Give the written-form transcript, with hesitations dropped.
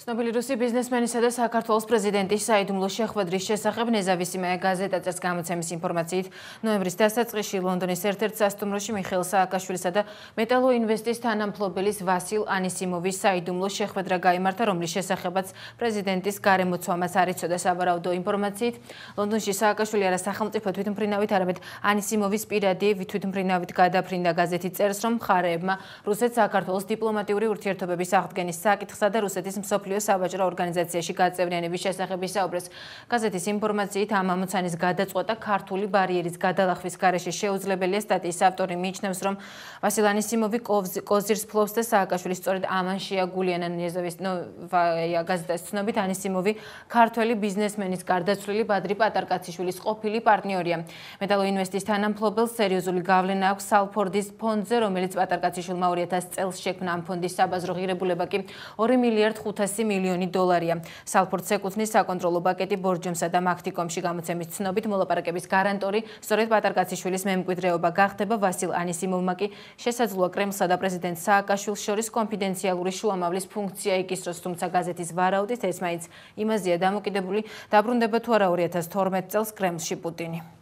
ცნობილი რუსი ბიზნესმენისა და საქართველოს პრეზიდენტის საიდუმლო შეხვედრის შესახებ ნეზავისიმая გაზეტა წერს გამოცემის ინფორმაციით. ნოემბრის დასაწყისში ლონდონის ერთ-ერთ სასტუმროში მიხეილ სააკაშვილისა და მეტალო ინვესტის თანამფლობელის ვასილ ანისიმოვის საიდუმლო შეხვედრა გაიმართა, რომლის შესახებაც პრეზიდენტის გარემოცვამაც არ იცოდა. საბარაუდო ინფორმაციით, ლონდონში სააკაშვილი არა სახელმწიფო თვითმფრინავით, არამედ ანისიმოვის პირადი თვითმფრინავით გადაფრინდა. გაზეთი წერს, რომ მხარეებმა რუსეთ-საქართველოს დიპლომატიური ურთიერთობების აღდგენის საკითხსა და რუსეთის მსოფლიო საბაჟრო ორგანიზაციაში გაწევრიანების შესახებ ისაუბრეს. გაზეთის ინფორმაციით, ამ ამოცანის გადაწყვეტა ქართული ბარიერის გადალახვის გარეშე შეუძლებელია. სტატიის ავტორი მიიჩნევს, რომ ვასილ ანისიმოვი კოზირს ფლობს და სააკაშვილი სწორედ ამან შეაგულიანა. გაზეტის ცნობით, ანისიმოვი ქართველი ბიზნესმენის გარდაცვლილი ბადრი პატარკაციშვილის ყოფილი პარტნიორია. მეტალო ინვესტის თანამფლობელს სერიოზული გავლენა აქვს სალფორდის ფონდზე, რომელიც პატარკაციშვილმა 2000 წელს შექმნა. ამ ფონდის საბაზრო ღირებულება კი 2 მილიარდ 500 მილიონი დოლარია. სალფორდს ეკუთვნის საკონტროლო პაკეტი ბორჯომსა და მაქთიკომში. გამოცემის ცნობით, მოლაპარაკების გარანტორი სწორედ პატარკაციშვილის მემკვიდრეობა გახდება. ვასილ ანისიმოვმა კი შესაძლოა კრემლსა და პრეზიდენტ სააკაშვილს შორის კონფიდენციალური შუამავლის ფუნქცია იკისროს, თუმცა გაზეთის ვარაუდით ეს მაინც იმაზეა დამოკიდებული, დაბრუნდება თუ არა 2012 წელს კრემლში პუტინი.